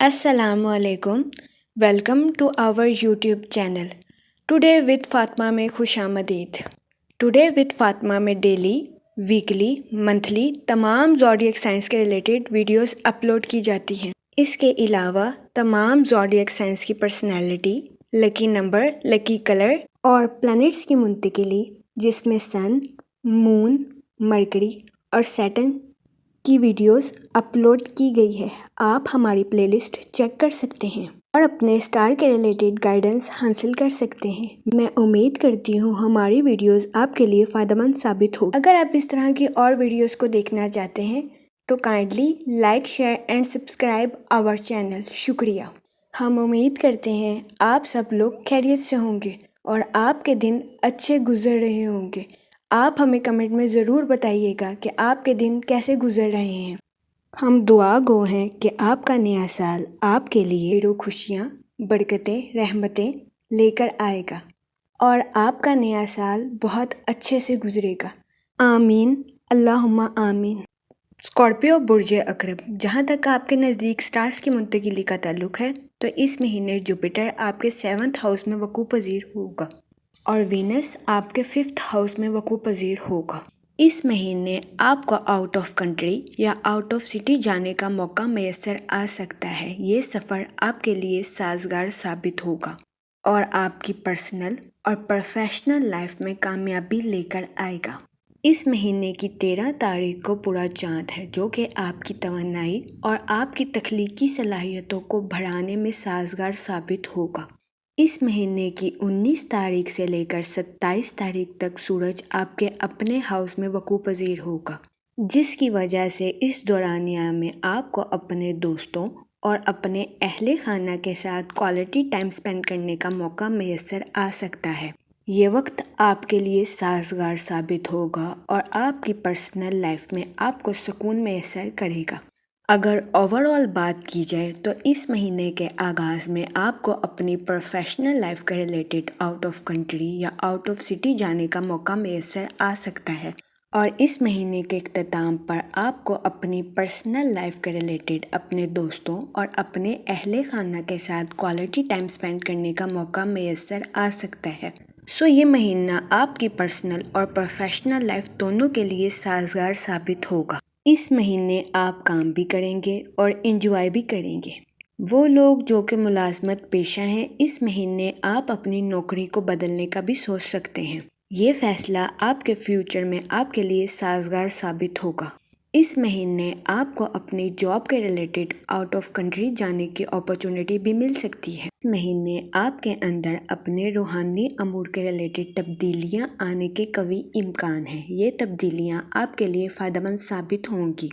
السلام علیکم. Welcome to our YouTube channel today with Fatima میں خوش آمدید. ٹوڈے وتھ فاطمہ میں ڈیلی، ویکلی، منتھلی تمام زوڈیک سائنس کے ریلیٹڈ ویڈیوز اپلوڈ کی جاتی ہیں. اس کے علاوہ تمام زوڈیک سائنس کی personality, lucky number, lucky colour اور پلانٹس کی منتقلی، جس میں سن، مون، مرکری اور سیٹرن کی ویڈیوز اپلوڈ کی گئی ہے. آپ ہماری پلے لسٹ چیک کر سکتے ہیں اور اپنے اسٹار کے ریلیٹڈ گائیڈنس حاصل کر سکتے ہیں. میں امید کرتی ہوں ہماری ویڈیوز آپ کے لیے فائدہ مند ثابت ہو. اگر آپ اس طرح کی اور ویڈیوز کو دیکھنا چاہتے ہیں تو kindly like, share and subscribe our channel. شکریہ. ہم امید کرتے ہیں آپ سب لوگ خیریت سے ہوں گے اور آپ کے دن اچھے گزر رہے ہوں گے. آپ ہمیں کمنٹ میں ضرور بتائیے گا کہ آپ کے دن کیسے گزر رہے ہیں. ہم دعا گو ہیں کہ آپ کا نیا سال آپ کے لیے خوشیاں، برکتیں، رحمتیں لے کر آئے گا اور آپ کا نیا سال بہت اچھے سے گزرے گا. آمین. اللہم آمین. اسکارپیو برج عقرب، جہاں تک آپ کے نزدیک سٹارز کی منتقلی کا تعلق ہے تو اس مہینے جوپیٹر آپ کے 7th ہاؤس میں وقوع پذیر ہوگا اور وینس آپ کے 5th ہاؤس میں وقوع پذیر ہوگا. اس مہینے آپ کو آؤٹ آف کنٹری یا آؤٹ آف سٹی جانے کا موقع میسر آ سکتا ہے. یہ سفر آپ کے لیے سازگار ثابت ہوگا اور آپ کی پرسنل اور پروفیشنل لائف میں کامیابی لے کر آئے گا. اس مہینے کی 13 تاریخ کو پورا چاند ہے، جو کہ آپ کی توانائی اور آپ کی تخلیقی صلاحیتوں کو بڑھانے میں سازگار ثابت ہوگا. اس مہینے کی 19 تاریخ سے لے کر 27 تاریخ تک سورج آپ کے اپنے ہاؤس میں وقوع پذیر ہوگا، جس کی وجہ سے اس دورانیہ میں آپ کو اپنے دوستوں اور اپنے اہل خانہ کے ساتھ کوالٹی ٹائم سپینڈ کرنے کا موقع میسر آ سکتا ہے. یہ وقت آپ کے لیے سازگار ثابت ہوگا اور آپ کی پرسنل لائف میں آپ کو سکون میسر کرے گا. اگر اوور آل بات کی جائے تو اس مہینے کے آغاز میں آپ کو اپنی پروفیشنل لائف کے ریلیٹڈ آؤٹ آف کنٹری یا آؤٹ آف سٹی جانے کا موقع میسر آ سکتا ہے اور اس مہینے کے اختتام پر آپ کو اپنی پرسنل لائف کے ریلیٹڈ اپنے دوستوں اور اپنے اہل خانہ کے ساتھ کوالٹی ٹائم سپینڈ کرنے کا موقع میسر آ سکتا ہے. یہ مہینہ آپ کی پرسنل اور پروفیشنل لائف دونوں کے لیے سازگار ثابت ہوگا. اس مہینے آپ کام بھی کریں گے اور انجوائے بھی کریں گے. وہ لوگ جو کہ ملازمت پیشہ ہیں، اس مہینے آپ اپنی نوکری کو بدلنے کا بھی سوچ سکتے ہیں. یہ فیصلہ آپ کے فیوچر میں آپ کے لیے سازگار ثابت ہوگا. اس مہینے آپ کو اپنی جاب کے ریلیٹڈ آؤٹ آف کنٹری جانے کی اپرچونٹی بھی مل سکتی ہے. اس مہینے آپ کے اندر اپنے روحانی امور کے ریلیٹڈ تبدیلیاں آنے کے قوی امکان ہیں. یہ تبدیلیاں آپ کے لیے فائدہ مند ثابت ہوں گی.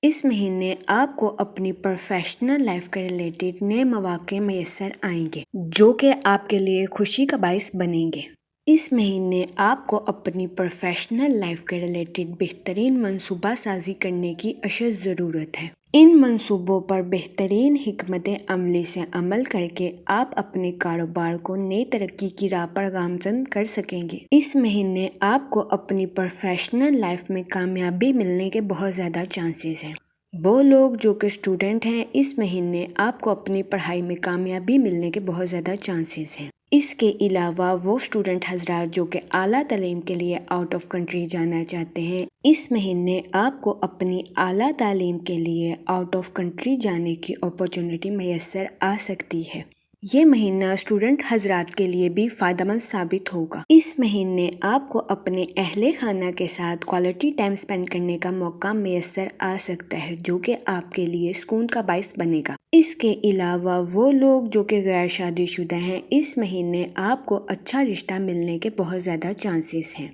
اس مہینے آپ کو اپنی پروفیشنل لائف کے ریلیٹڈ نئے مواقع میسر آئیں گے، جو کہ آپ کے لیے خوشی کا باعث بنیں گے. اس مہینے آپ کو اپنی پروفیشنل لائف کے ریلیٹڈ بہترین منصوبہ سازی کرنے کی اشد ضرورت ہے. ان منصوبوں پر بہترین حکمت عملی سے عمل کر کے آپ اپنے کاروبار کو نئی ترقی کی راہ پر گامزن کر سکیں گے. اس مہینے آپ کو اپنی پروفیشنل لائف میں کامیابی ملنے کے بہت زیادہ چانسز ہیں. وہ لوگ جو کہ اسٹوڈنٹ ہیں، اس مہینے آپ کو اپنی پڑھائی میں کامیابی ملنے کے بہت زیادہ چانسز ہیں. اس کے علاوہ وہ اسٹوڈنٹ حضرات جو کہ اعلیٰ تعلیم کے لیے آؤٹ آف کنٹری جانا چاہتے ہیں، اس مہینے آپ کو اپنی اعلیٰ تعلیم کے لیے آؤٹ آف کنٹری جانے کی اپرچونٹی میسر آ سکتی ہے. یہ مہینہ اسٹوڈنٹ حضرات کے لیے بھی فائدہ مند ثابت ہوگا. اس مہینے آپ کو اپنے اہل خانہ کے ساتھ کوالٹی ٹائم سپینڈ کرنے کا موقع میسر آ سکتا ہے، جو کہ آپ کے لیے سکون کا باعث بنے گا. اس کے علاوہ وہ لوگ جو کہ غیر شادی شدہ ہیں، اس مہینے آپ کو اچھا رشتہ ملنے کے بہت زیادہ چانسز ہیں.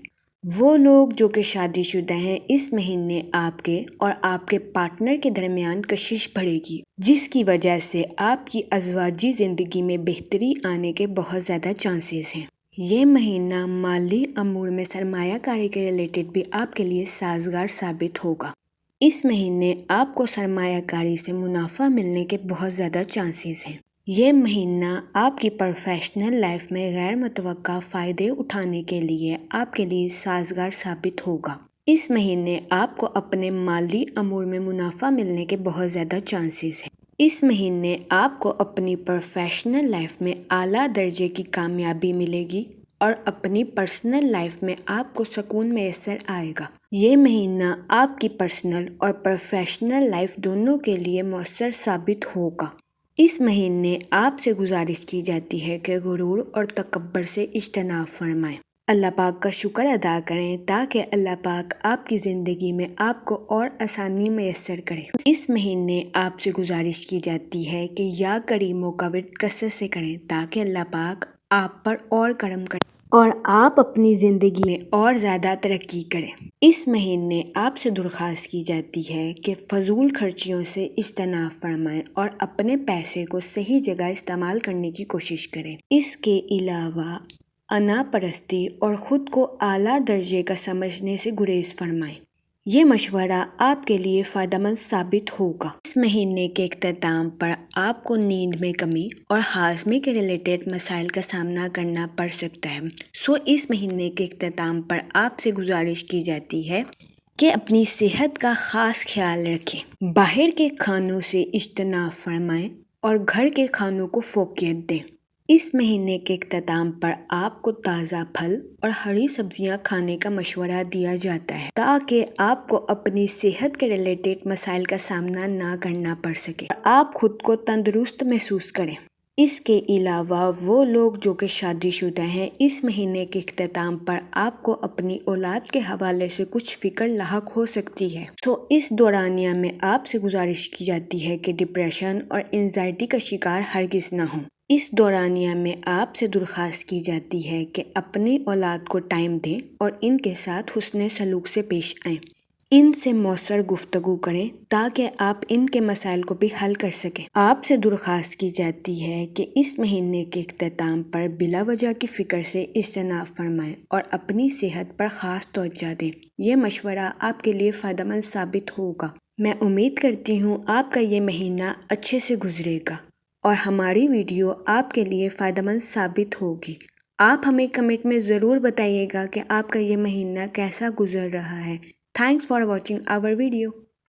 وہ لوگ جو کہ شادی شدہ ہیں، اس مہینے آپ کے اور آپ کے پارٹنر کے درمیان کشش بڑھے گی، جس کی وجہ سے آپ کی ازواجی زندگی میں بہتری آنے کے بہت زیادہ چانسز ہیں. یہ مہینہ مالی امور میں سرمایہ کاری کے ریلیٹڈ بھی آپ کے لیے سازگار ثابت ہوگا. اس مہینے آپ کو سرمایہ کاری سے منافع ملنے کے بہت زیادہ چانسز ہیں. یہ مہینہ آپ کی پروفیشنل لائف میں غیر متوقع فائدے اٹھانے کے لیے آپ کے لیے سازگار ثابت ہوگا. اس مہینے آپ کو اپنے مالی امور میں منافع ملنے کے بہت زیادہ چانسز ہیں. اس مہینے آپ کو اپنی پروفیشنل لائف میں اعلیٰ درجے کی کامیابی ملے گی اور اپنی پرسنل لائف میں آپ کو سکون میسر آئے گا۔ یہ مہینہ آپ کی پرسنل اور پروفیشنل لائف دونوں کے لیے مؤثر ثابت ہوگا۔ اس مہینے آپ سے گزارش کی جاتی ہے کہ غرور اور تکبر سے اجتناب فرمائیں۔ اللہ پاک کا شکر ادا کریں تاکہ اللہ پاک آپ کی زندگی میں آپ کو اور آسانی میسر کرے۔ اس مہینے آپ سے گزارش کی جاتی ہے کہ یا کریموں کا ورد کثرت سے کریں تاکہ اللہ پاک آپ پر اور کرم کرے اور آپ اپنی زندگی میں اور زیادہ ترقی کریں۔ اس مہینے آپ سے درخواست کی جاتی ہے کہ فضول خرچیوں سے اجتناب فرمائیں اور اپنے پیسے کو صحیح جگہ استعمال کرنے کی کوشش کریں۔ اس کے علاوہ انا پرستی اور خود کو اعلیٰ درجے کا سمجھنے سے گریز فرمائیں۔ یہ مشورہ آپ کے لیے فائدہ مند ثابت ہوگا۔ اس مہینے کے اختتام پر آپ کو نیند میں کمی اور ہاضمے کے ریلیٹڈ مسائل کا سامنا کرنا پڑ سکتا ہے۔ اس مہینے کے اختتام پر آپ سے گزارش کی جاتی ہے کہ اپنی صحت کا خاص خیال رکھیں، باہر کے کھانوں سے اجتناب فرمائیں اور گھر کے کھانوں کو فوقیت دیں۔ اس مہینے کے اختتام پر آپ کو تازہ پھل اور ہری سبزیاں کھانے کا مشورہ دیا جاتا ہے تاکہ آپ کو اپنی صحت کے ریلیٹڈ مسائل کا سامنا نہ کرنا پڑ سکے اور آپ خود کو تندرست محسوس کریں۔ اس کے علاوہ وہ لوگ جو کہ شادی شدہ ہیں، اس مہینے کے اختتام پر آپ کو اپنی اولاد کے حوالے سے کچھ فکر لاحق ہو سکتی ہے۔ اس دورانیہ میں آپ سے گزارش کی جاتی ہے کہ ڈپریشن اور انزائٹی کا شکار ہرگز نہ ہوں۔ اس دورانیہ میں آپ سے درخواست کی جاتی ہے کہ اپنی اولاد کو ٹائم دیں اور ان کے ساتھ حسن سلوک سے پیش آئیں۔ ان سے مؤثر گفتگو کریں تاکہ آپ ان کے مسائل کو بھی حل کر سکیں۔ آپ سے درخواست کی جاتی ہے کہ اس مہینے کے اختتام پر بلا وجہ کی فکر سے اجتناب فرمائیں اور اپنی صحت پر خاص توجہ دیں۔ یہ مشورہ آپ کے لیے فائدہ مند ثابت ہوگا۔ میں امید کرتی ہوں آپ کا یہ مہینہ اچھے سے گزرے گا اور ہماری ویڈیو آپ کے لیے فائدہ مند ثابت ہوگی۔ آپ ہمیں کمنٹ میں ضرور بتائیے گا کہ آپ کا یہ مہینہ کیسا گزر رہا ہے۔ Thanks for watching our video.